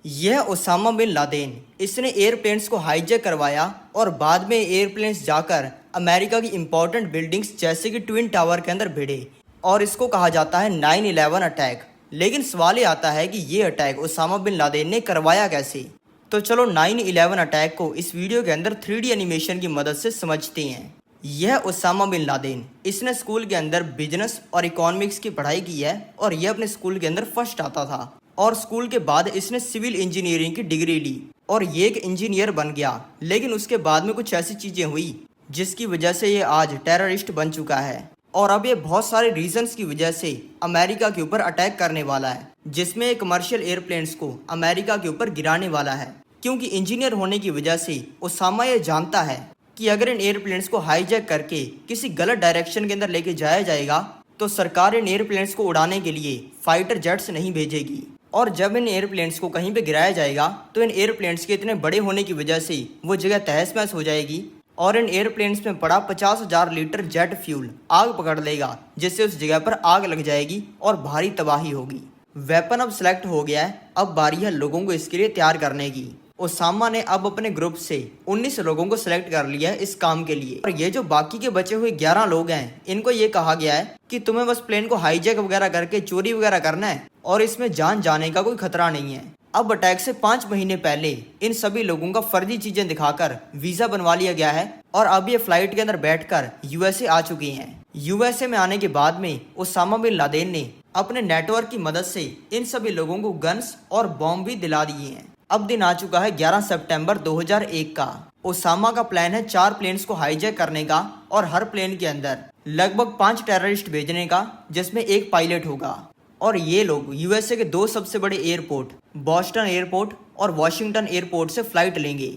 यह Osama bin Laden, इसने airplanes को हाईजैक करवाया और बाद में एयरप्लेन्स जाकर अमेरिका की इंपॉर्टेंट बिल्डिंग्स जैसे कि ट्विन टावर के अंदर भिड़े और इसको कहा जाता है 9/11 अटैक। लेकिन सवाल ये आता है कि ये अटैक ओसामा बिन लादेन ने करवाया कैसे। तो चलो 9/11 अटैक को इस वीडियो के अंदर 3D एनिमेशन की मदद से समझते हैं। यह ओसामा बिन लादेन, इसने स्कूल के अंदर बिजनेस और इकोनॉमिक्स की पढ़ाई की है और यह अपने स्कूल के अंदर फर्स्ट आता था और स्कूल के बाद इसने सिविल इंजीनियरिंग की डिग्री ली और ये एक इंजीनियर बन गया। लेकिन उसके बाद में कुछ ऐसी चीज़ें हुई जिसकी वजह से ये आज टेररिस्ट बन चुका है और अब ये बहुत सारे रीजंस की वजह से अमेरिका के ऊपर अटैक करने वाला है, जिसमें एक कमर्शियल एयरप्लेन्स को अमेरिका के ऊपर गिराने वाला है। क्योंकि इंजीनियर होने की वजह से ओसामा ये जानता है कि अगर इन एयरप्लेन्स को हाईजैक करके किसी गलत डायरेक्शन के अंदर लेके जाया जाएगा तो सरकार इन एयरप्लेन्स को उड़ाने के लिए फाइटर जेट्स नहीं भेजेगी और जब इन एयरप्लेन्स को कहीं पे गिराया जाएगा तो इन एयरप्लेन्स के इतने बड़े होने की वजह से वो जगह तहस महस हो जाएगी और इन एयरप्लेन्स में पड़ा 50,000 लीटर जेट फ्यूल आग पकड़ लेगा, जिससे उस जगह पर आग लग जाएगी और भारी तबाही होगी। वेपन अब सिलेक्ट हो गया है, अब बारी है लोगों को इसके लिए तैयार करने की। ओसामा ने अब अपने ग्रुप से 19 लोगों को सिलेक्ट कर लिया है इस काम के लिए और ये जो बाकी के बचे हुए 11 लोग हैं, इनको ये कहा गया है कि तुम्हें बस प्लेन को हाईजैक वगैरह करके चोरी वगैरह करना है और इसमें जान जाने का कोई खतरा नहीं है। अब अटैक से 5 महीने पहले इन सभी लोगों का फर्जी चीजें दिखाकर वीजा बनवा लिया गया है और अब ये फ्लाइट के अंदर बैठकर यूएसए आ चुकी हैं। यूएसए में आने के बाद में ओसामा बिन लादेन ने अपने नेटवर्क की मदद से इन सभी लोगों को गन्स और बॉम्ब भी दिला दिए हैं। अब दिन आ चुका है 11 सितंबर 2001 का। ओसामा का प्लान है 4 प्लेन्स को हाईजैक करने का और हर प्लेन के अंदर लगभग 5 टेररिस्ट भेजने का, जिसमें एक पायलट होगा और ये लोग यूएसए के 2 सबसे बड़े एयरपोर्ट बॉस्टन एयरपोर्ट और वॉशिंगटन एयरपोर्ट से फ्लाइट लेंगे।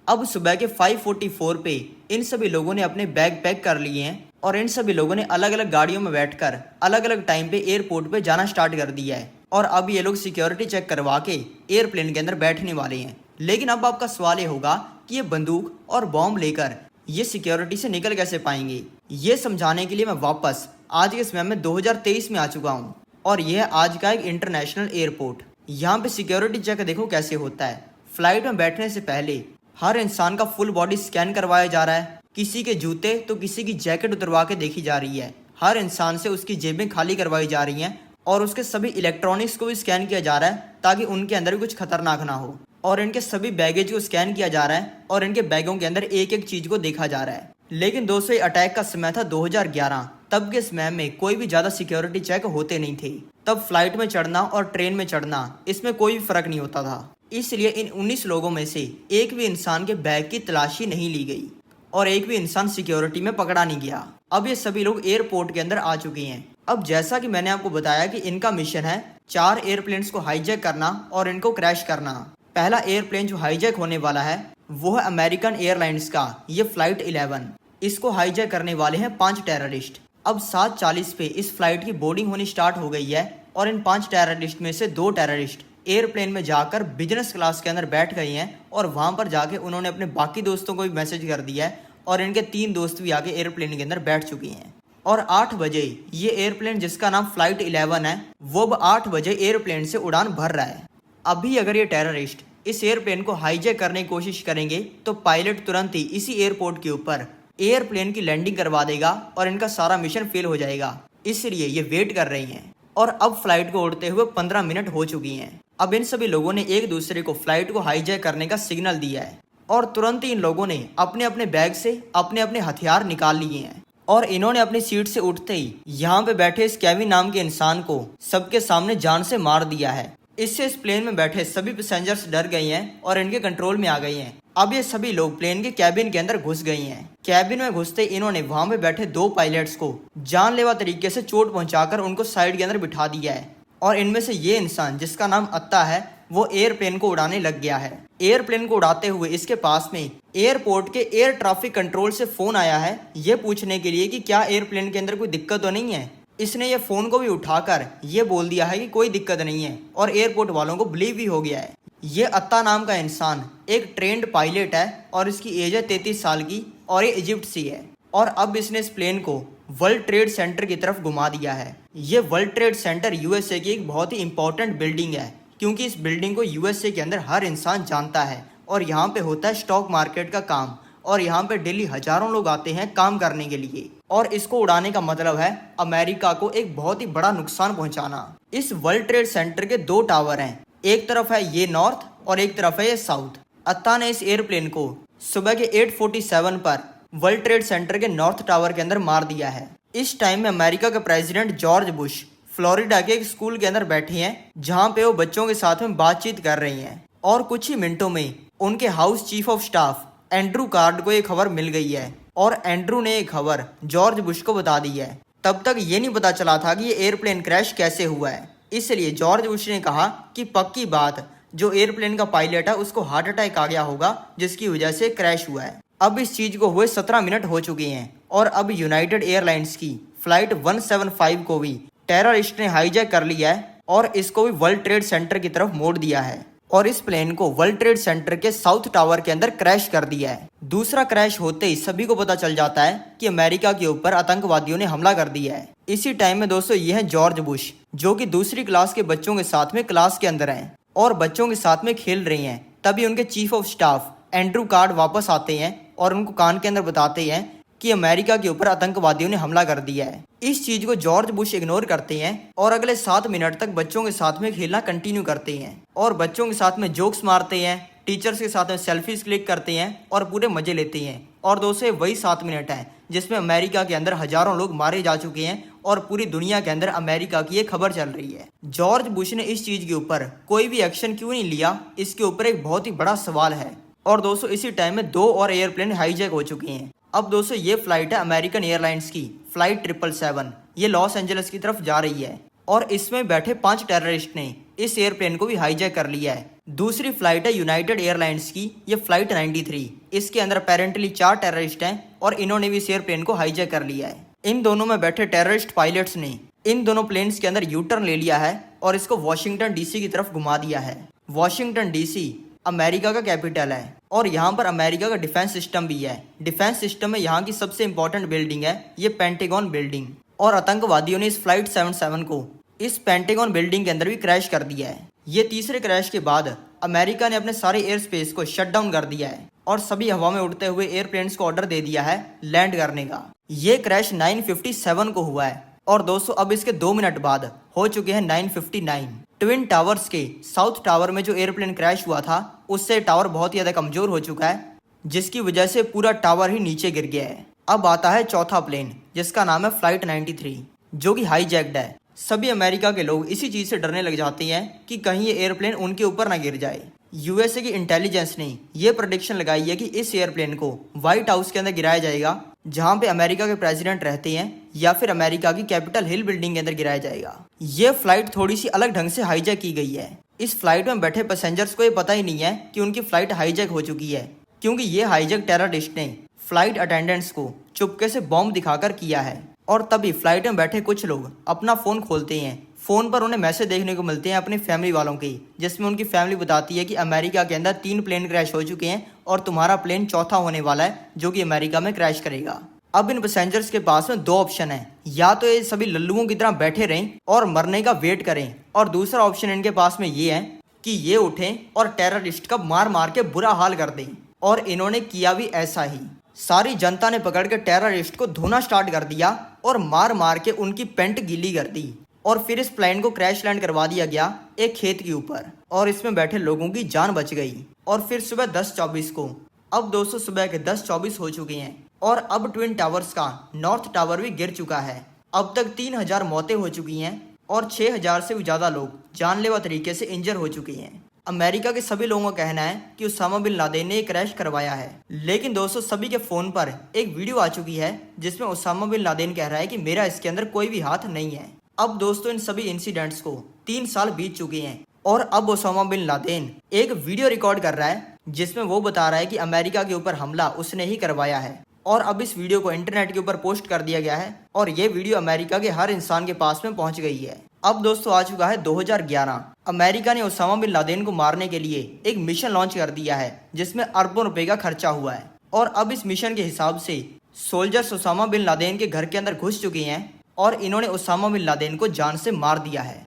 अब सुबह के 5:44 पे इन सभी लोगों ने अपने बैग पैक कर लिए हैं और इन सभी लोगों ने अलग अलग गाड़ियों में बैठकर अलग अलग टाइम पे एयरपोर्ट पे जाना स्टार्ट कर दिया है और अब ये लोग सिक्योरिटी चेक करवा के एयरप्लेन के अंदर बैठने वाले हैं। लेकिन अब आपका सवाल ये होगा कि ये बंदूक और बॉम्ब लेकर ये सिक्योरिटी से निकल कैसे पाएंगे। ये समझाने के लिए मैं वापस आज के समय में 2023 में आ चुका हूँ और यह आज का एक इंटरनेशनल एयरपोर्ट। यहाँ पे सिक्योरिटी चेक देखो कैसे होता है। फ्लाइट में बैठने से पहले हर इंसान का फुल बॉडी स्कैन करवाया जा रहा है। किसी के जूते तो किसी की जैकेट उतरवा के देखी जा रही है। हर इंसान से उसकी जेबें खाली करवाई जा रही हैं और उसके सभी इलेक्ट्रॉनिक्स को भी स्कैन किया जा रहा है ताकि उनके अंदर भी कुछ खतरनाक ना हो और इनके सभी बैगेज को स्कैन किया जा रहा है और इनके बैगों के अंदर एक एक चीज को देखा जा रहा है। लेकिन दोस्तों, ये अटैक का समय था 2011। तब के समय में कोई भी ज्यादा सिक्योरिटी चेक होते नहीं थे। तब फ्लाइट में चढ़ना और ट्रेन में चढ़ना इसमें कोई भी फर्क नहीं होता था। इसलिए इन 19 लोगों में से एक भी इंसान के बैग की तलाशी नहीं ली गई और एक भी इंसान सिक्योरिटी में पकड़ा नहीं गया। अब ये सभी लोग एयरपोर्ट के अंदर आ चुके हैं। अब जैसा कि मैंने आपको बताया कि इनका मिशन है 4 एयरप्लेन्स को हाईजैक करना और इनको क्रैश करना। पहला एयरप्लेन जो हाईजैक होने वाला है वो है अमेरिकन एयरलाइंस का ये फ्लाइट 11। इसको हाईजैक करने वाले हैं 5 टेररिस्ट। अब 7:40 पे इस फ्लाइट की बोर्डिंग होनी स्टार्ट हो गई है और इन 5 टेररिस्ट में से 2 टेररिस्ट एयरप्लेन में जाकर बिजनेस क्लास के अंदर बैठ गए हैं और वहां पर जाके उन्होंने अपने बाकी दोस्तों को भी मैसेज कर दिया है और इनके 3 दोस्त भी आके एयरप्लेन के अंदर बैठ चुके हैं। और 8 बजे ये एयरप्लेन जिसका नाम फ्लाइट 11 है वो अब 8 बजे एयरप्लेन से उड़ान भर रहा है। अभी अगर ये टेररिस्ट इस एयरप्लेन को हाईजैक करने की कोशिश करेंगे तो पायलट तुरंत ही इसी एयरपोर्ट के ऊपर एयरप्लेन की लैंडिंग करवा देगा और इनका सारा मिशन फेल हो जाएगा। इसलिए ये वेट कर रही हैं और अब फ्लाइट को उड़ते हुए 15 मिनट हो चुकी हैं। अब इन सभी लोगों ने एक दूसरे को फ्लाइट को हाईजैक करने का सिग्नल दिया है और तुरंत ही इन लोगों ने अपने अपने बैग से अपने अपने हथियार निकाल लिए हैं और इन्होंने अपनी सीट से उठते ही यहाँ पे बैठे इस केविन नाम के इंसान को सबके सामने जान से मार दिया है। इससे इस प्लेन में बैठे सभी पैसेंजर्स डर गए हैं और इनके कंट्रोल में आ गए हैं। अब ये सभी लोग प्लेन के कैबिन के अंदर घुस गए हैं। कैबिन में घुसते इन्होंने वहां पे बैठे 2 पायलट्स को जानलेवा तरीके से चोट पहुंचाकर उनको साइड के अंदर बिठा दिया है और इनमें से ये इंसान जिसका नाम अत्ता है वो एयरप्लेन को उड़ाने लग गया है। एयरप्लेन को उड़ाते हुए इसके पास में एयरपोर्ट के एयर ट्रैफिक कंट्रोल से फोन आया है ये पूछने के लिए कि क्या एयरप्लेन के अंदर कोई दिक्कत तो नहीं है। इसने ये फोन को भी उठाकर ये बोल दिया है कि कोई दिक्कत नहीं है और एयरपोर्ट वालों को बिलीव भी हो गया है। ये अत्ता नाम का इंसान एक ट्रेंड पायलट है और इसकी एज है 33 साल की और ये इजिप्ट से है और अब इसने इस प्लेन को वर्ल्ड ट्रेड सेंटर की तरफ घुमा दिया है। ये वर्ल्ड ट्रेड सेंटर यूएसए की एक बहुत ही इंपॉर्टेंट बिल्डिंग है क्योंकि इस बिल्डिंग को यूएसए के अंदर हर इंसान जानता है और यहाँ पे होता है स्टॉक मार्केट का काम और यहाँ पे डेली हजारों लोग आते हैं काम करने के लिए और इसको उड़ाने का मतलब है अमेरिका को एक बहुत ही बड़ा नुकसान पहुंचाना। इस वर्ल्ड ट्रेड सेंटर के 2 टावर हैं, एक तरफ है ये नॉर्थ और एक तरफ है ये साउथ। अत्ता ने इस एयरप्लेन को सुबह के 8:47 पर वर्ल्ड ट्रेड सेंटर के नॉर्थ टावर के अंदर मार दिया है। इस टाइम में अमेरिका के प्रेसिडेंट जॉर्ज बुश फ्लोरिडा के एक स्कूल के अंदर बैठे हैं जहां पे वो बच्चों के साथ में बातचीत कर रही हैं और कुछ ही मिनटों में उनके house chief of staff Andrew card को ये खबर मिल गई है और एंड्रू ने ये खबर जॉर्ज बुश को बता दी है। तब तक ये नहीं पता चला था कि ये एयरप्लेन क्रैश कैसे हुआ है, इसलिए जॉर्ज बुश ने कहा कि पक्की बात जो एयरप्लेन का पायलट है उसको हार्ट अटैक आ गया होगा जिसकी वजह से क्रैश हुआ है। अब इस चीज को हुए 17 मिनट हो चुके हैं और अब यूनाइटेड एयरलाइंस की फ्लाइट 175 को भी टेररिस्ट ने हाईजैक कर लिया है और इसको भी वर्ल्ड ट्रेड सेंटर की तरफ मोड़ दिया है और इस प्लेन को वर्ल्ड ट्रेड सेंटर के साउथ टावर के अंदर क्रैश कर दिया है। दूसरा क्रैश होते ही सभी को पता चल जाता है कि अमेरिका के ऊपर आतंकवादियों ने हमला कर दिया है। इसी टाइम में दोस्तों ये है जॉर्ज बुश जो कि दूसरी क्लास के बच्चों के साथ में क्लास के अंदर हैं और बच्चों के साथ में खेल रही हैं। तभी उनके chief of staff Andrew card वापस आते हैं और उनको कान के अंदर बताते हैं कि अमेरिका के ऊपर आतंकवादियों ने हमला कर दिया है। इस चीज को जॉर्ज बुश इग्नोर करते हैं और अगले 7 मिनट तक बच्चों के साथ में खेलना कंटिन्यू करते हैं और बच्चों के साथ में जोक्स मारते हैं, टीचर्स के साथ में सेल्फीज क्लिक करते हैं और पूरे मजे लेते हैं। और दोस्तों वही 7 मिनट है जिसमें अमेरिका के अंदर हजारों लोग मारे जा चुके हैं और पूरी दुनिया के अंदर अमेरिका की ये खबर चल रही है। जॉर्ज बुश ने इस चीज के ऊपर कोई भी एक्शन क्यों नहीं लिया, इसके ऊपर एक बहुत ही बड़ा सवाल है। और दोस्तों इसी टाइम में 2 और एयरप्लेन हाईजैक हो चुके हैं। अब दोस्तों ये फ्लाइट है अमेरिकन एयरलाइंस की फ्लाइट 777, ये लॉस एंजल्स की तरफ जा रही है और इसमें बैठे 5 टेररिस्ट ने इस एयरप्लेन को भी हाईजैक कर लिया है। दूसरी फ्लाइट है यूनाइटेड एयरलाइंस की, ये फ्लाइट 93, इसके अंदर अपेरेंटली 4 टेररिस्ट हैं और इन्होंने भी इस एयरप्लेन को हाईजैक कर लिया है। इन दोनों में बैठे टेररिस्ट पायलट्स ने इन दोनों प्लेन्स के अंदर यू टर्न ले लिया है और इसको वॉशिंगटन डीसी की तरफ घुमा दिया है। वॉशिंगटन डीसी अमेरिका का कैपिटल है और यहाँ पर अमेरिका का डिफेंस सिस्टम भी है। डिफेंस सिस्टम में यहाँ की सबसे इंपॉर्टेंट बिल्डिंग है ये पेंटागन बिल्डिंग और आतंकवादियों ने इस फ्लाइट 77 को इस पेंटागन बिल्डिंग के अंदर भी क्रैश कर दिया है। ये तीसरे क्रैश के बाद अमेरिका ने अपने सारे एयर स्पेस को शट डाउन कर दिया है और सभी हवा में उड़ते हुए एयरप्लेन्स को ऑर्डर दे दिया है लैंड करने का। ये क्रैश 9:57 को हुआ है और दोस्तों अब इसके 2 मिनट बाद हो चुके हैं 9:59। ट्विन टावर्स के साउथ टावर में जो एयरप्लेन क्रैश हुआ था उससे टावर बहुत ही ज्यादा कमजोर हो चुका है जिसकी वजह से पूरा टावर ही नीचे गिर गया है। अब आता है चौथा प्लेन जिसका नाम है फ्लाइट 93 जो कि हाईजैक्ड है। सभी अमेरिका के लोग इसी चीज से डरने लग जाते हैं कि कहीं ये एयरप्लेन उनके ऊपर ना गिर जाए। यूएसए की इंटेलिजेंस ने ये प्रेडिक्शन लगाई है कि इस एयरप्लेन को व्हाइट हाउस के अंदर गिराया जाएगा जहां पे अमेरिका के प्रेसिडेंट रहते हैं या फिर अमेरिका की कैपिटल हिल बिल्डिंग के अंदर गिराया जाएगा। ये फ्लाइट थोड़ी सी अलग ढंग से हाईजैक की गई है। इस फ्लाइट में बैठे पैसेंजर्स को ये पता ही नहीं है कि उनकी फ्लाइट हाईजैक हो चुकी है क्योंकि ये हाईजैक टेररिस्ट ने फ्लाइट अटेंडेंट्स को चुपके से बॉम्ब दिखाकर किया है। और तभी फ्लाइट में बैठे कुछ लोग अपना फोन खोलते हैं। फोन पर उन्हें मैसेज देखने को मिलते हैं अपनी फैमिली वालों के जिसमें उनकी फैमिली बताती है कि अमेरिका के अंदर 3 प्लेन क्रैश हो चुके हैं और तुम्हारा प्लेन चौथा होने वाला है जो कि अमेरिका में क्रैश करेगा। अब इन पैसेंजर्स के पास में 2 ऑप्शन है, या तो ये सभी लल्लुओं की तरह बैठे रहें और मरने का वेट करें और दूसरा ऑप्शन इनके पास में ये है कि ये उठें और टेररिस्ट का मार मार के बुरा हाल कर दें। और इन्होंने किया भी ऐसा ही। सारी जनता ने पकड़ के टेररिस्ट को धोना स्टार्ट कर दिया और मार मार के उनकी पेंट गीली कर दी और फिर इस प्लेन को क्रैश लैंड करवा दिया गया एक खेत के ऊपर और इसमें बैठे लोगों की जान बच गई। और फिर सुबह 10:24 को, अब दोस्तों सुबह के 10:24 हो चुके हैं और अब ट्विन टावर्स का नॉर्थ टावर भी गिर चुका है। अब तक 3000 मौतें हो चुकी हैं और 6000 से भी ज्यादा लोग जानलेवा तरीके से इंजर हो चुके हैं। अमेरिका के सभी लोगों का कहना है कि उसामा बिन लादेन ने क्रैश करवाया है, लेकिन दोस्तों सभी के फोन पर एक वीडियो आ चुकी है जिसमें उसामा बिन लादेन कह रहा है कि मेरा इसके अंदर कोई भी हाथ नहीं है। अब दोस्तों इन सभी इंसिडेंट्स को 3 साल बीत चुके हैं और अब उसामा बिन लादेन एक वीडियो रिकॉर्ड कर रहा है जिसमें वो बता रहा है कि अमेरिका के ऊपर हमला उसने ही करवाया है। और अब इस वीडियो को इंटरनेट के ऊपर पोस्ट कर दिया गया है और ये वीडियो अमेरिका के हर इंसान के पास में पहुंच गई है। अब दोस्तों आ चुका है 2011। अमेरिका ने उसामा बिन लादेन को मारने के लिए एक मिशन लॉन्च कर दिया है जिसमें अरबों रुपए का खर्चा हुआ है। और अब इस मिशन के हिसाब से सोल्जर्स उसामा बिन लादेन के घर के अंदर घुस चुके हैं और इन्होंने उसामा बिन लादेन को जान से मार दिया है।